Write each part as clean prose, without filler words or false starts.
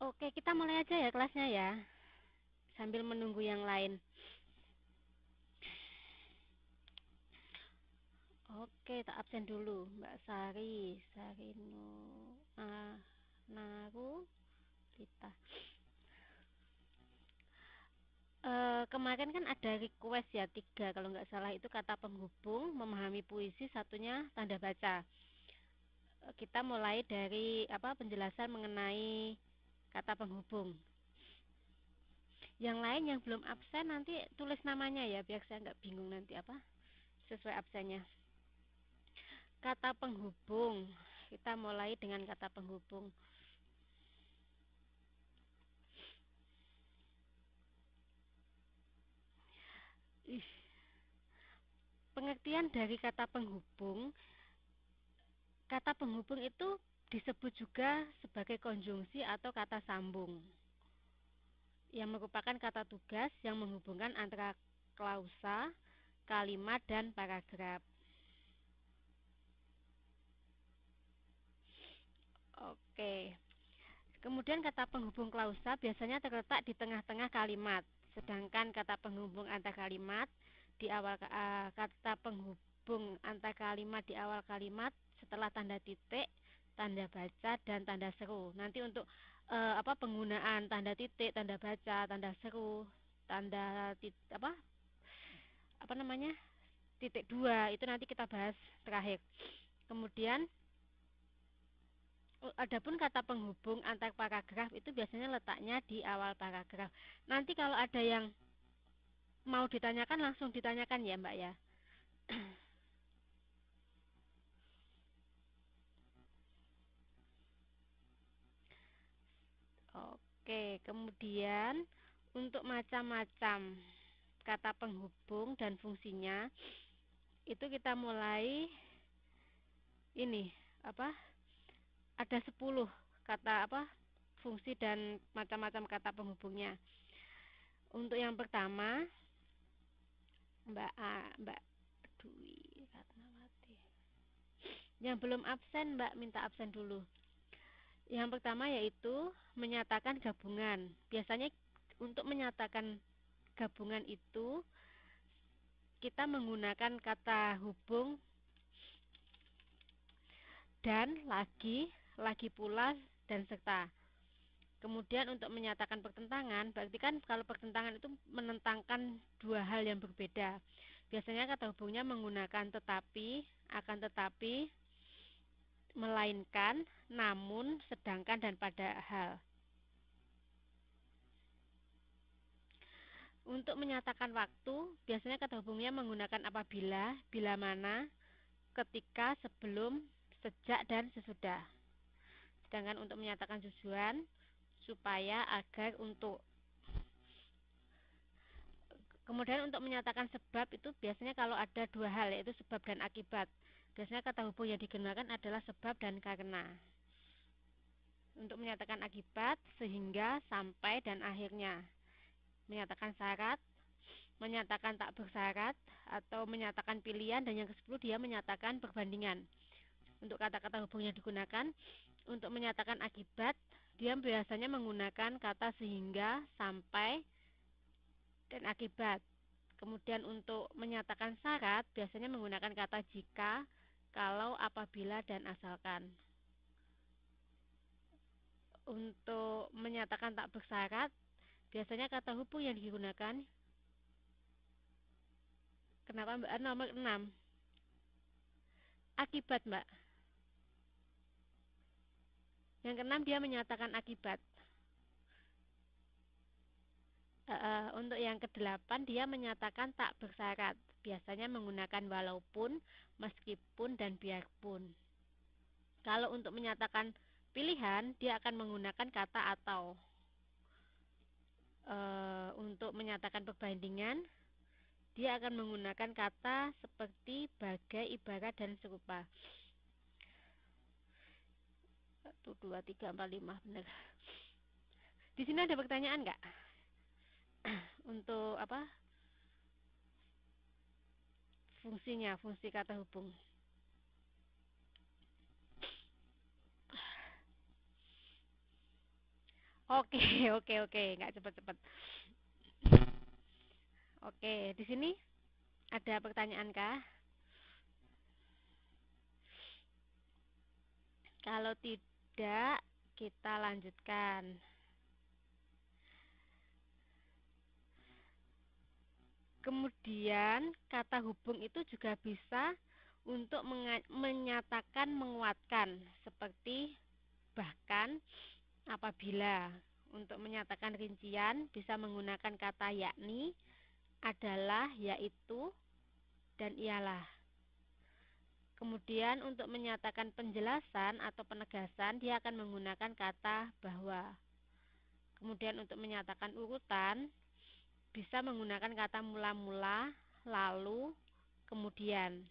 Oke, kita mulai aja ya kelasnya ya, sambil menunggu yang lain. Oke, tak absen dulu. Mbak Sari, Sarino, Naru, Rita. Kemarin kan ada request ya, 3 kalau nggak salah, itu kata penghubung, memahami puisi, satunya tanda baca. Kita mulai dari penjelasan mengenai kata penghubung. Yang lain yang belum absen nanti tulis namanya ya, biar saya nggak bingung nanti sesuai absennya. Kata penghubung. Kita mulai dengan kata penghubung. Pengertian dari kata penghubung. Kata penghubung itu disebut juga sebagai konjungsi atau kata sambung, yang merupakan kata tugas yang menghubungkan antara klausa, kalimat, dan paragraf. Oke. Kemudian kata penghubung klausa biasanya terletak di tengah-tengah kalimat, sedangkan kata penghubung antar kalimat di awal kata penghubung antar kalimat di awal kalimat setelah tanda titik, tanda baca, dan tanda seru. Nanti untuk penggunaan tanda titik, tanda baca, tanda seru, tanda apa namanya titik dua itu nanti kita bahas terakhir. Kemudian adapun kata penghubung antar paragraf itu biasanya letaknya di awal paragraf. Nanti kalau ada yang mau ditanyakan langsung ditanyakan ya Mbak ya. Oke, kemudian untuk macam-macam kata penghubung dan fungsinya itu kita mulai ini apa? Ada 10 kata fungsi dan macam-macam kata penghubungnya. Untuk yang pertama, Mbak Dwi Ratnawati. Yang belum absen, Mbak minta absen dulu. Yang pertama yaitu menyatakan gabungan. Biasanya untuk menyatakan gabungan itu kita menggunakan kata hubung dan lagi pula, dan serta. Kemudian untuk menyatakan pertentangan, berarti kan kalau pertentangan itu menentangkan dua hal yang berbeda. Biasanya kata hubungnya menggunakan tetapi, akan tetapi, melainkan, namun, sedangkan, dan padahal. Untuk menyatakan waktu, biasanya kata hubungnya menggunakan apabila, bila mana, ketika, sebelum, sejak, dan sesudah. Sedangkan untuk menyatakan tujuan, supaya, agar, untuk. Kemudian untuk menyatakan sebab itu biasanya kalau ada dua hal, yaitu sebab dan akibat. Biasanya kata hubung yang digunakan adalah sebab dan karena. Untuk menyatakan akibat, sehingga, sampai, dan akhirnya. Menyatakan syarat, menyatakan tak bersyarat, atau menyatakan pilihan, dan yang ke-10 dia menyatakan perbandingan. Untuk kata-kata hubung yang digunakan untuk menyatakan akibat, dia biasanya menggunakan kata sehingga, sampai, dan akibat. Kemudian untuk menyatakan syarat biasanya menggunakan kata jika, kalau, apabila, dan asalkan. Untuk menyatakan tak bersyarat biasanya kata hubung yang digunakan, kenapa Mbak? Nomor 6, akibat Mbak. Yang keenam dia menyatakan akibat. Untuk yang ke-8 dia menyatakan tak bersyarat, biasanya menggunakan walaupun, meskipun, dan biarpun. Kalau untuk menyatakan pilihan dia akan menggunakan kata atau. Untuk menyatakan perbandingan dia akan menggunakan kata seperti bagai, ibarat, dan serupa. 1, 2, 3, 4, 5 benar. Di sini ada pertanyaan nggak? Untuk fungsinya, fungsi kata hubung. Oke, oke, nggak cepet-cepet. Oke, di sini ada pertanyaan kah? Kalau tidak, kita lanjutkan. Kemudian, kata hubung itu juga bisa untuk menyatakan menguatkan, seperti bahkan, apabila. Untuk menyatakan rincian, bisa menggunakan kata yakni, adalah, yaitu, dan ialah. Kemudian untuk menyatakan penjelasan atau penegasan, dia akan menggunakan kata bahwa. Kemudian untuk menyatakan urutan, bisa menggunakan kata mula-mula, lalu, kemudian.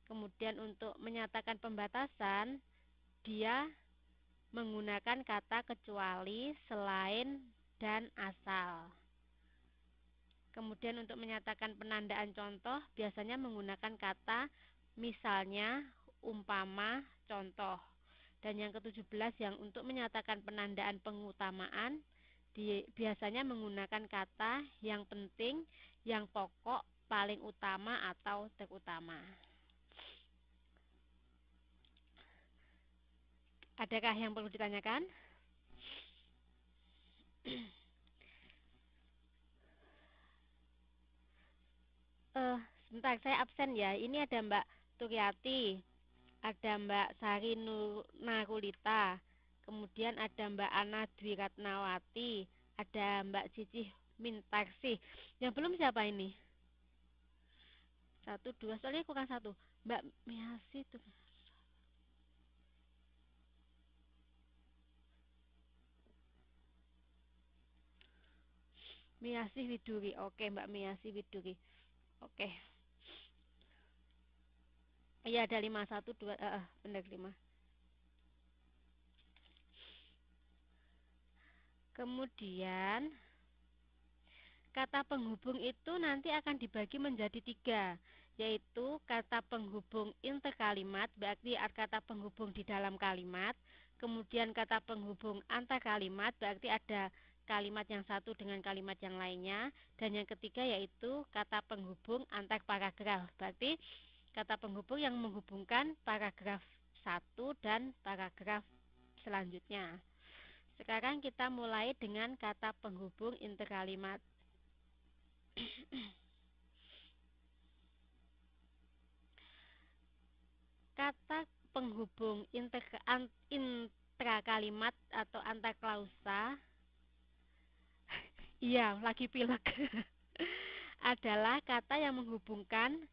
Kemudian untuk menyatakan pembatasan, dia menggunakan kata kecuali, selain, dan asal. Kemudian untuk menyatakan penandaan contoh, biasanya menggunakan kata misalnya, umpama, contoh. Dan yang ke-17 yang untuk menyatakan penandaan pengutamaan, biasanya menggunakan kata yang penting, yang pokok, paling utama, atau terutama. Adakah yang perlu ditanyakan? Sebentar, saya absen ya. Ini ada Mbak Turyati, ada Mbak Sari Narulita, kemudian ada Mbak Ana Dwi Ratnawati, ada Mbak Cicih Mintarsih. Yang belum siapa ini? Satu, dua, soalnya kurang satu. Mbak Miasi tuh. Miasi Widuri. Oke, Mbak Miasi Widuri. Oke. Iya, ada 5, 1, 2, benar 5. Kemudian kata penghubung itu nanti akan dibagi menjadi 3, yaitu kata penghubung interkalimat, berarti kata penghubung di dalam kalimat. Kemudian kata penghubung antar kalimat, berarti ada kalimat yang satu dengan kalimat yang lainnya. Dan yang ketiga yaitu kata penghubung antar paragraf, berarti kata penghubung yang menghubungkan paragraf 1 dan paragraf selanjutnya. Sekarang kita mulai dengan kata penghubung interkalimat. Kata penghubung intrakalimat atau antaklausa, iya, lagi pilek, adalah kata yang menghubungkan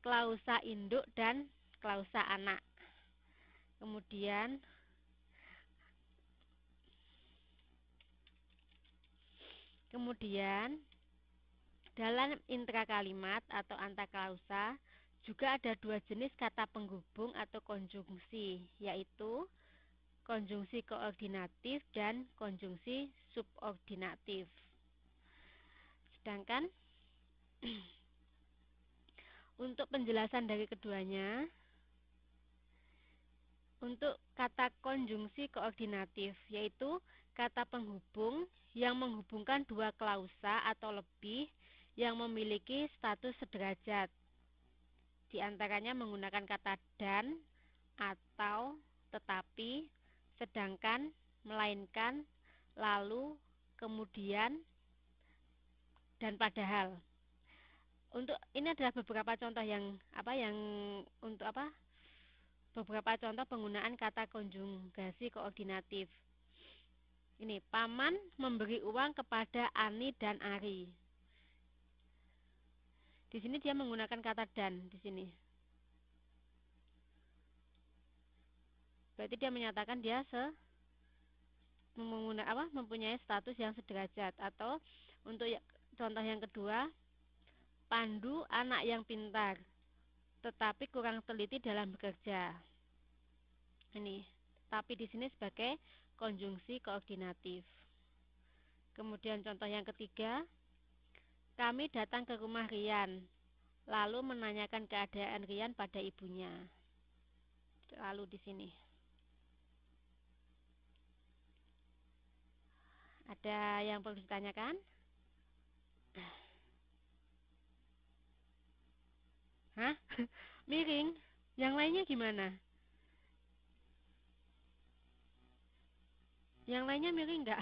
klausa induk dan klausa anak. Kemudian dalam intrakalimat atau antaklausa juga ada 2 jenis kata penghubung atau konjungsi, yaitu konjungsi koordinatif dan konjungsi subordinatif. Sedangkan untuk penjelasan dari keduanya, untuk kata konjungsi koordinatif, yaitu kata penghubung yang menghubungkan 2 klausa atau lebih yang memiliki status sederajat. Di antaranya menggunakan kata dan, atau, tetapi, sedangkan, melainkan, lalu, kemudian, dan padahal. Untuk ini adalah beberapa contoh beberapa contoh penggunaan kata konjugasi koordinatif. Ini, paman memberi uang kepada Ani dan Ari. Di sini dia menggunakan kata dan di sini. Berarti dia menyatakan dia mempunyai status yang sederajat. Atau untuk contoh yang kedua, Pandu anak yang pintar, tetapi kurang teliti dalam bekerja. Ini, tapi di sini sebagai konjungsi koordinatif. Kemudian contoh yang ketiga, kami datang ke rumah Rian, lalu menanyakan keadaan Rian pada ibunya. Lalu di sini. Ada yang perlu ditanyakan? Hah? Miring? Yang lainnya gimana? Yang lainnya miring nggak?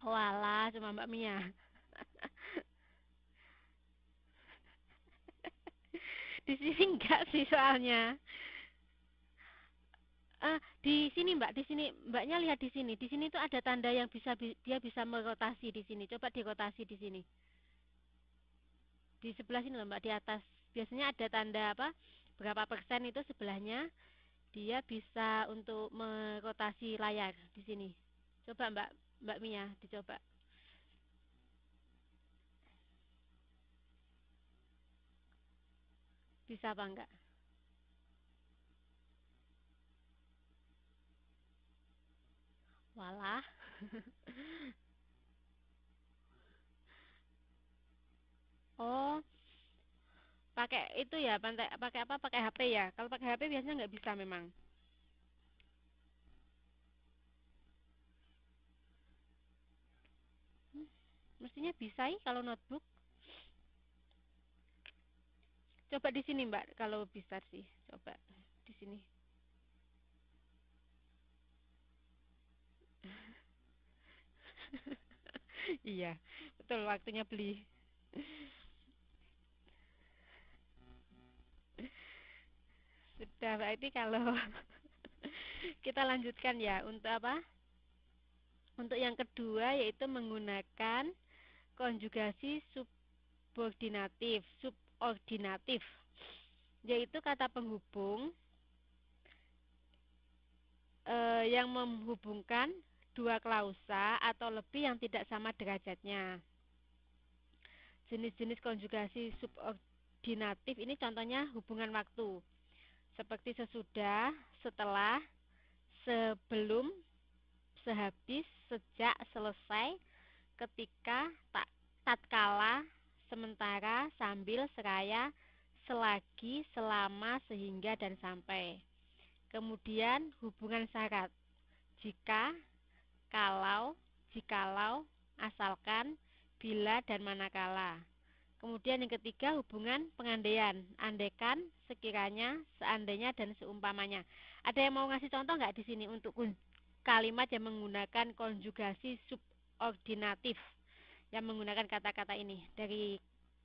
Walah, cuma Mbak Mia. Di sini enggak sih soalnya. Di sini Mbak, di sini Mbaknya lihat di sini. Di sini tuh ada tanda yang dia bisa merotasi di sini. Coba dirotasi di sini. Di sebelah sini loh Mbak, di atas. Biasanya ada tanda apa? Berapa persen itu sebelahnya dia bisa untuk merotasi layar di sini. Coba Mbak Mia dicoba. Bisa apa enggak? Walah. Oh, pakai itu ya, pakai apa? Pakai HP ya. Kalau pakai HP biasanya nggak bisa memang. Mestinya bisa sih kalau notebook. Coba di sini Mbak, kalau bisa sih. Coba di sini. Iya, betul waktunya beli. Sudah berarti kalau kita lanjutkan ya untuk apa? Untuk yang kedua yaitu menggunakan konjugasi subordinatif, yaitu kata penghubung yang menghubungkan dua klausa atau lebih yang tidak sama derajatnya. Jenis-jenis konjugasi subordinatif ini contohnya hubungan waktu, seperti sesudah, setelah, sebelum, sehabis, sejak, selesai, ketika, tatkala, sementara, sambil, seraya, selagi, selama, sehingga, dan sampai. Kemudian hubungan syarat, jika, kalau, jikalau, asalkan, bila, dan manakala. Kemudian yang ketiga hubungan pengandaian, andaikan, sekiranya, seandainya, dan seumpamanya. Ada yang mau ngasih contoh nggak di sini untuk kalimat yang menggunakan konjugasi subordinatif, yang menggunakan kata-kata ini dari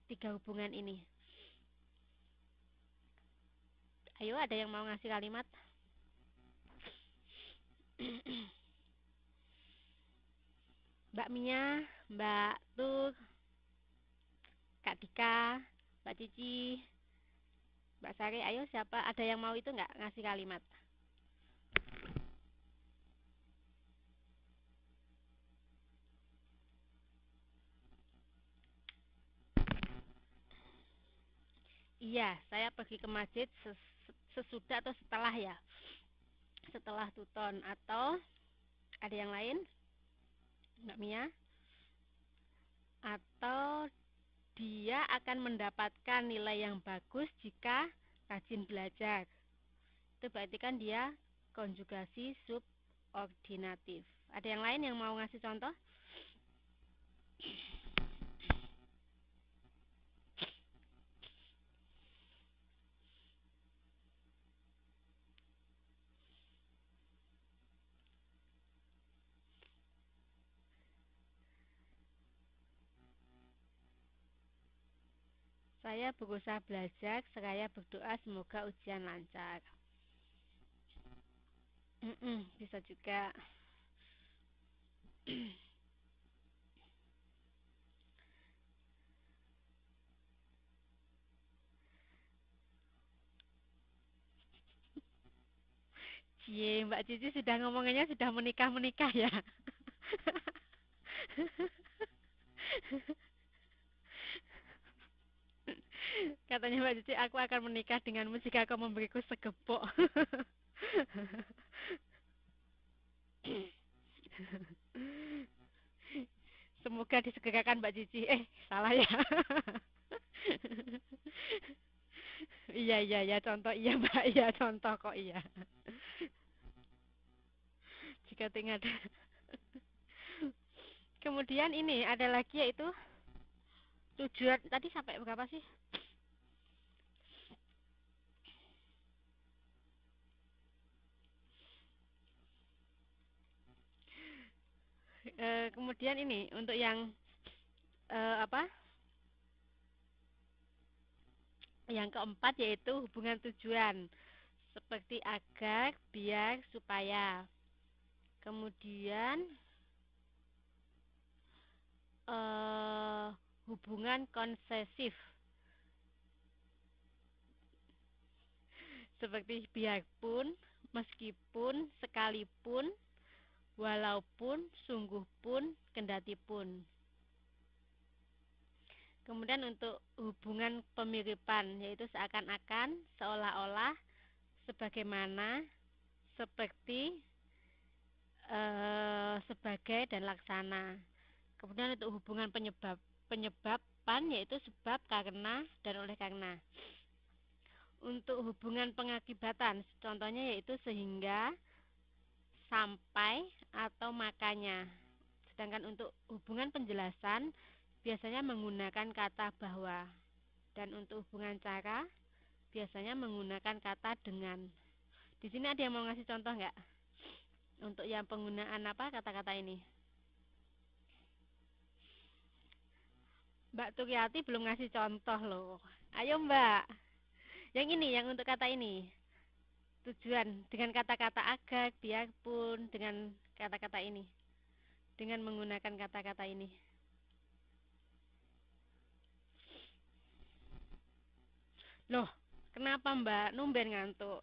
tiga hubungan ini? Ayo, ada yang mau ngasih kalimat? Mbak Mia, Mbak Tur, Kak Dika, Mbak Cici, Mbak Sari, ayo siapa? Ada yang mau itu nggak ngasih kalimat? Iya, saya pergi ke masjid sesudah atau setelah ya? Setelah tuton atau ada yang lain? Mbak Mia? Atau dia akan mendapatkan nilai yang bagus jika rajin belajar. Itu berarti kan dia konjugasi subordinatif. Ada yang lain yang mau ngasih contoh? Saya berusaha belajar, seraya berdoa semoga ujian lancar. Bisa juga. Cie, Mbak Cici sudah ngomongannya sudah menikah-menikah ya. Katanya Mbak Cici, aku akan menikah denganmu jika kau memberiku segepok. Semoga disegerakan Mbak Cici. Salah ya. Iya, iya, ya contoh iya Mbak, iya contoh kok iya. jika tengah ada. Kemudian ini ada lagi yaitu tujuan. Tadi sampai berapa sih? Kemudian ini untuk yang apa? Yang keempat yaitu hubungan tujuan. Seperti agar, biar, supaya. Kemudian hubungan konsesif. Seperti biarpun, meskipun, sekalipun, walaupun, sungguh pun, kendati pun. Kemudian untuk hubungan pemiripan, yaitu seakan-akan, seolah-olah, sebagaimana, seperti, sebagai, dan laksana. Kemudian untuk hubungan penyebaban, yaitu sebab, karena, dan oleh karena. Untuk hubungan pengakibatan, contohnya yaitu sehingga, sampai, atau makanya. Sedangkan untuk hubungan penjelasan biasanya menggunakan kata bahwa, dan untuk hubungan cara biasanya menggunakan kata dengan. Di sini ada yang mau ngasih contoh nggak untuk yang penggunaan apa kata-kata ini? Mbak Turyati belum ngasih contoh loh. Ayo Mbak. Yang ini, yang untuk kata ini. Tujuan dengan kata-kata agar, biarpun, dengan kata-kata ini. Dengan menggunakan kata-kata ini. Loh, kenapa Mbak? Numben ngantuk.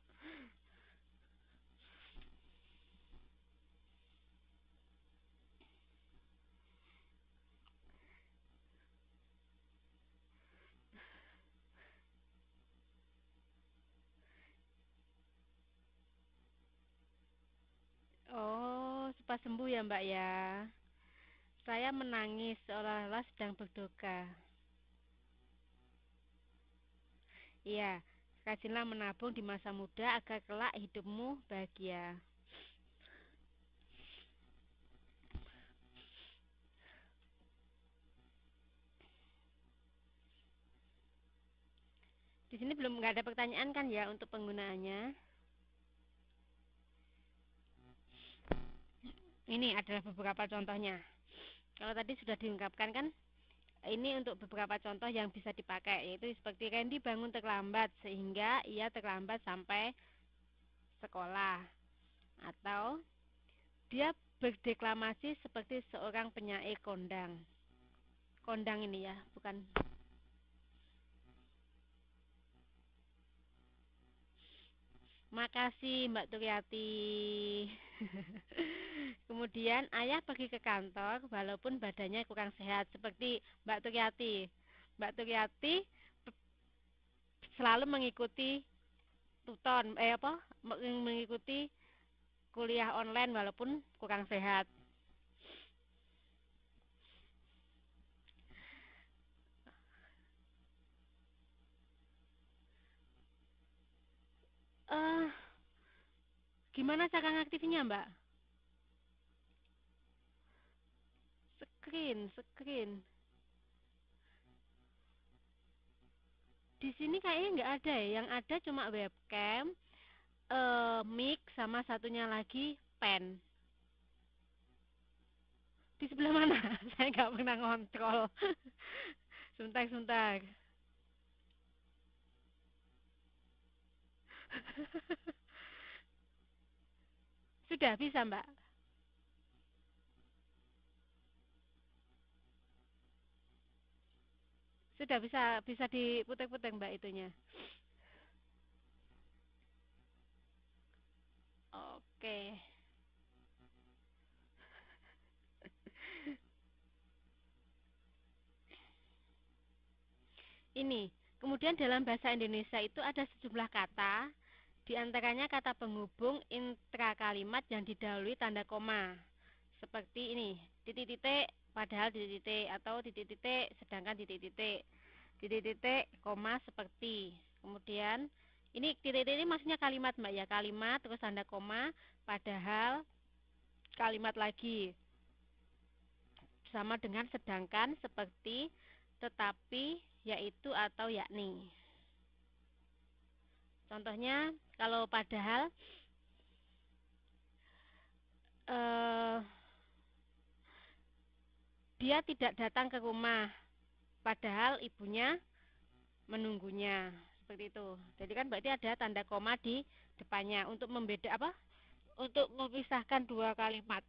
Oh, cepat sembuh ya Mbak ya. Saya menangis seolah-olah sedang berduka. Iya, rajinlah menabung di masa muda agar kelak hidupmu bahagia. Di sini belum nggak ada pertanyaan kan ya untuk penggunaannya. Ini adalah beberapa contohnya. Kalau tadi sudah diungkapkan kan, ini untuk beberapa contoh yang bisa dipakai, yaitu seperti Randy bangun terlambat sehingga ia terlambat sampai sekolah. Atau dia berdeklamasi seperti seorang penyair kondang. Kondang ini ya, bukan. Makasih Mbak Turyati. Kemudian ayah pergi ke kantor walaupun badannya kurang sehat seperti Mbak Turyati. Mbak Turyati selalu mengikuti mengikuti kuliah online walaupun kurang sehat. Eh, Gimana cara ngaktifnya, Mbak? Screen. Di sini kayaknya nggak ada ya. Yang ada cuma webcam, mic sama satunya lagi pen. Di sebelah mana? Saya nggak pernah ngontrol. Sebentar. Sudah bisa, Mbak? Sudah bisa diputar-putar, Mbak, itunya. Oke. Ini. Kemudian dalam bahasa Indonesia itu ada sejumlah kata, di antaranya kata penghubung intra kalimat yang didahului tanda koma. Seperti ini, titik-titik padahal titik-titik atau titik-titik sedangkan titik-titik. Titik-titik koma seperti. Kemudian ini titik-titik ini maksudnya kalimat Mbak ya, kalimat terus tanda koma padahal kalimat lagi. Sama dengan sedangkan, seperti, tetapi, yaitu, atau yakni. Contohnya, kalau padahal dia tidak datang ke rumah, padahal ibunya menunggunya. Seperti itu. Jadi kan berarti ada tanda koma di depannya untuk Untuk memisahkan dua kalimat.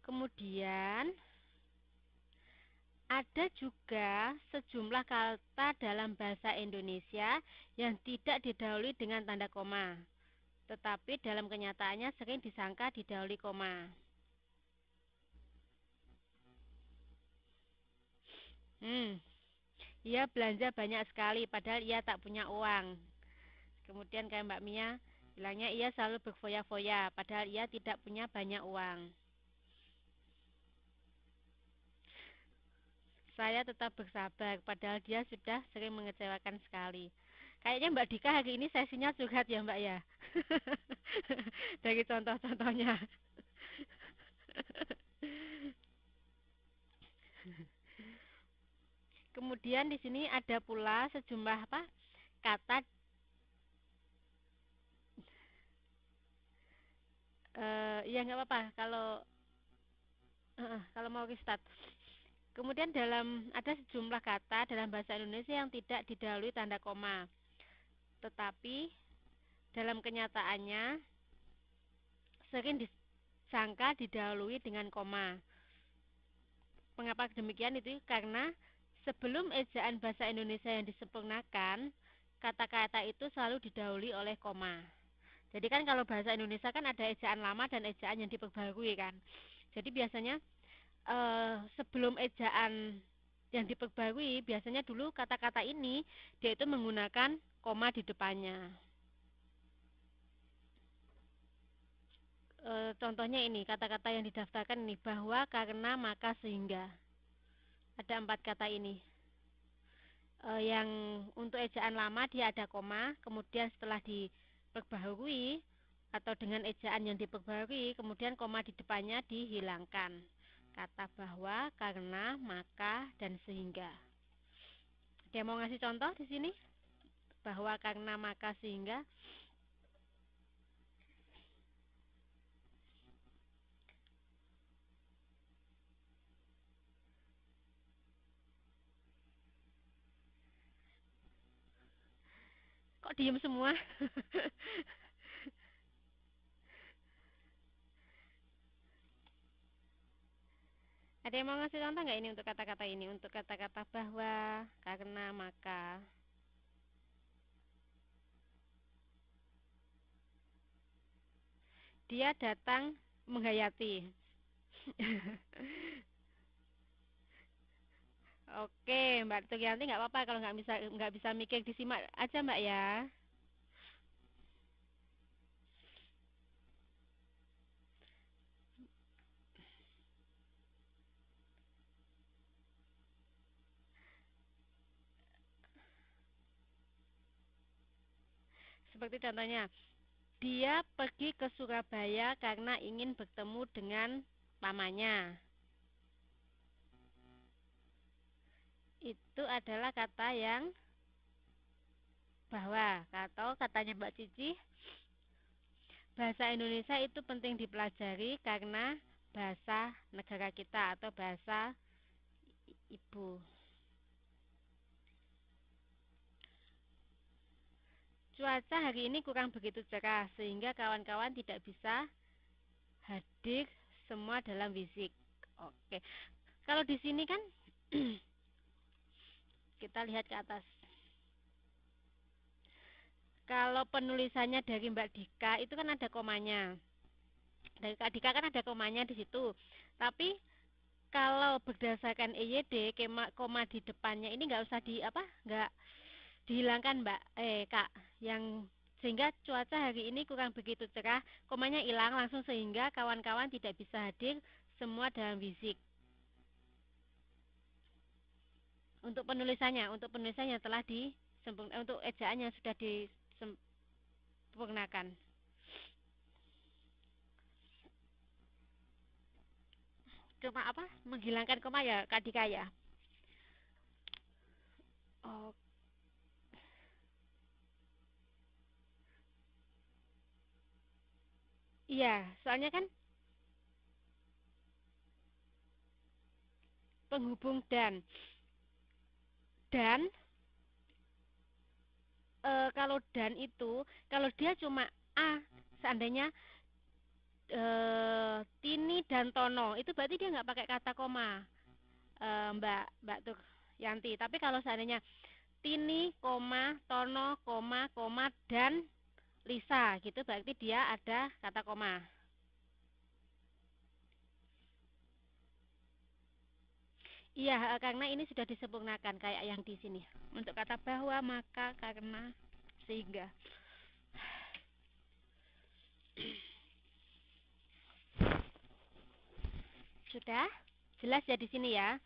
Kemudian ada juga sejumlah kata dalam bahasa Indonesia yang tidak didahului dengan tanda koma, tetapi dalam kenyataannya sering disangka didahului koma. Ia belanja banyak sekali padahal ia tak punya uang. Kemudian kayak Mbak Mia bilangnya ia selalu berfoya-foya padahal ia tidak punya banyak uang. Saya tetap bersabar padahal dia sudah sering mengecewakan sekali. Kayaknya Mbak Dika hari ini sesinya curhat ya Mbak ya. Dari contoh-contohnya. Kemudian di sini ada pula sejumlah kata ya nggak apa-apa kalau mau restart. Kemudian ada sejumlah kata dalam bahasa Indonesia yang tidak didahului tanda koma, tetapi dalam kenyataannya sering disangka didahului dengan koma. Mengapa demikian? Itu karena sebelum ejaan bahasa Indonesia yang disempurnakan, kata-kata itu selalu didahului oleh koma. Jadi kan kalau bahasa Indonesia kan ada ejaan lama dan ejaan yang diperbarui kan. Jadi biasanya sebelum ejaan yang diperbarui, biasanya dulu kata-kata ini dia itu menggunakan koma di depannya. Contohnya ini, kata-kata yang didaftarkan ini, bahwa, karena, maka, sehingga. Ada 4 kata ini. Yang untuk ejaan lama dia ada koma, kemudian setelah diperbaharui atau dengan ejaan yang diperbaharui, kemudian koma di depannya dihilangkan. Kata bahwa, karena, maka, dan sehingga. Dia mau ngasih contoh di sini? Bahwa, karena, maka, sehingga. Kok diem semua? Ada yang mau ngasih contoh nggak ini untuk kata-kata ini? Untuk kata-kata bahwa, karena, maka. Dia datang menghayati. Oke, Mbak Tugianti nggak apa-apa kalau nggak bisa mikir, disimak aja Mbak ya. Seperti contohnya, dia pergi ke Surabaya karena ingin bertemu dengan pamannya. Itu adalah kata yang bahwa. Atau katanya Mbak Cici, bahasa Indonesia itu penting dipelajari karena bahasa negara kita atau bahasa ibu. Cuaca hari ini kurang begitu cerah sehingga kawan-kawan tidak bisa hadir semua dalam fisik. Oke. Kalau di sini kan kita lihat ke atas. Kalau penulisannya dari Mbak Dika itu kan ada komanya. Dari Kak Dika kan ada komanya di situ. Tapi kalau berdasarkan EYD, koma di depannya ini nggak usah nggak dihilangkan Mbak, Kak. Yang sehingga cuaca hari ini kurang begitu cerah, komanya hilang langsung sehingga kawan-kawan tidak bisa hadir semua dalam fisik. Untuk penulisannya telah untuk ejaan yang sudah disempurnakan. Cuma apa? Menghilangkan koma ya, Kak Dika ya. Oh, iya, soalnya kan penghubung dan kalau dan itu kalau dia cuma a, seandainya Tini dan Tono itu berarti dia nggak pakai kata koma, Mbak Mbak Tur Yanti. Tapi kalau seandainya Tini, koma, Tono, koma dan Lisa gitu berarti dia ada kata koma. Iya, karena ini sudah disempurnakan kayak yang di sini. Untuk kata bahwa, maka, karena, sehingga. Sudah? Jelas ya di sini ya?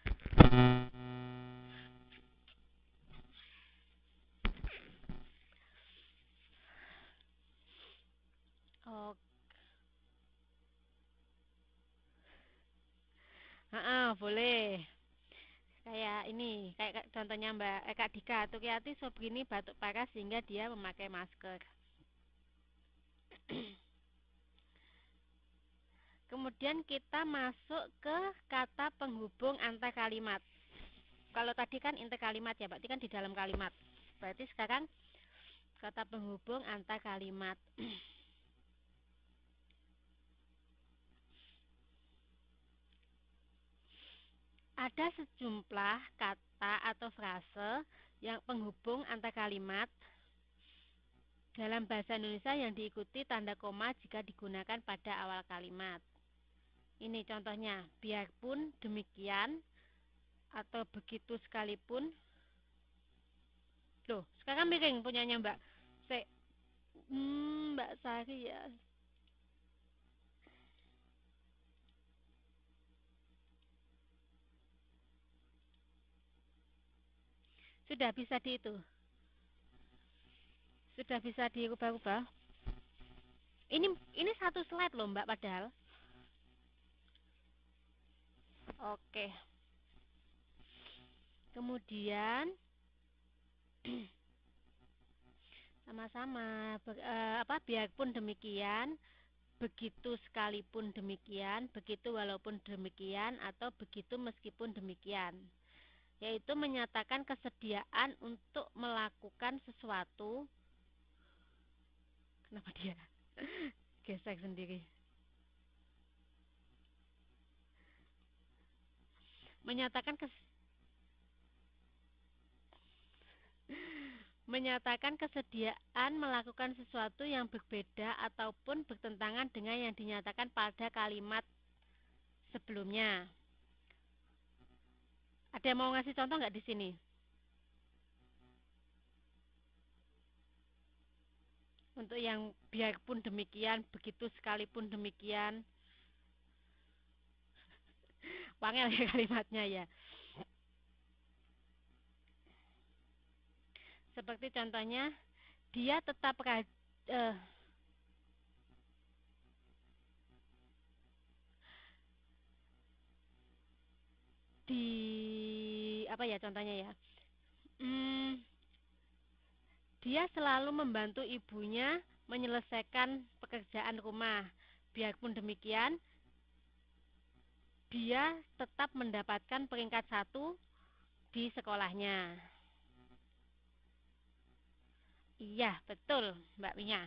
Oh, boleh. Kayak ini, kayak contohnya Mbak Kak Dika, Tukiati Sobrini batuk parah sehingga dia memakai masker. Kemudian kita masuk ke kata penghubung antar kalimat. Kalau tadi kan inter kalimat ya, berarti kan di dalam kalimat. Berarti sekarang kata penghubung antar kalimat. Ada sejumlah kata atau frase yang penghubung antar kalimat dalam bahasa Indonesia yang diikuti tanda koma jika digunakan pada awal kalimat. Ini contohnya, biarpun demikian atau begitu sekalipun. Loh, sekarang miring punyanya Mbak. Mbak Sari ya. Sudah bisa di itu. Sudah bisa dirubah-rubah. Ini satu slide loh Mbak padahal. Oke. Kemudian sama-sama biarpun demikian, begitu sekalipun demikian, begitu walaupun demikian, atau begitu meskipun demikian. Yaitu menyatakan kesediaan untuk melakukan sesuatu. Kenapa dia gesek sendiri? Menyatakan kesediaan melakukan sesuatu yang berbeda ataupun bertentangan dengan yang dinyatakan pada kalimat sebelumnya. Ada yang mau ngasih contoh nggak di sini? Untuk yang biarpun demikian, begitu sekalipun demikian. Wangel ya kalimatnya ya. Seperti contohnya, dia tetap apa ya contohnya ya? Dia selalu membantu ibunya menyelesaikan pekerjaan rumah. Biarpun demikian, dia tetap mendapatkan peringkat 1 di sekolahnya. Iya, betul, Mbak Mia.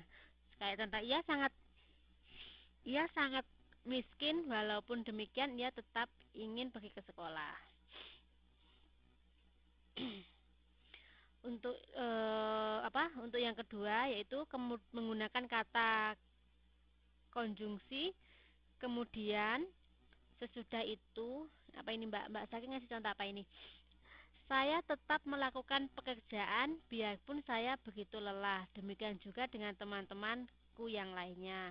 Kayak contoh, ia sangat miskin, walaupun demikian ia tetap ingin pergi ke sekolah. Untuk Untuk yang kedua yaitu menggunakan kata konjungsi, kemudian sesudah itu apa ini Mbak Saki ngasih contoh apa ini? Saya tetap melakukan pekerjaan biarpun saya begitu lelah. Demikian juga dengan teman-temanku yang lainnya.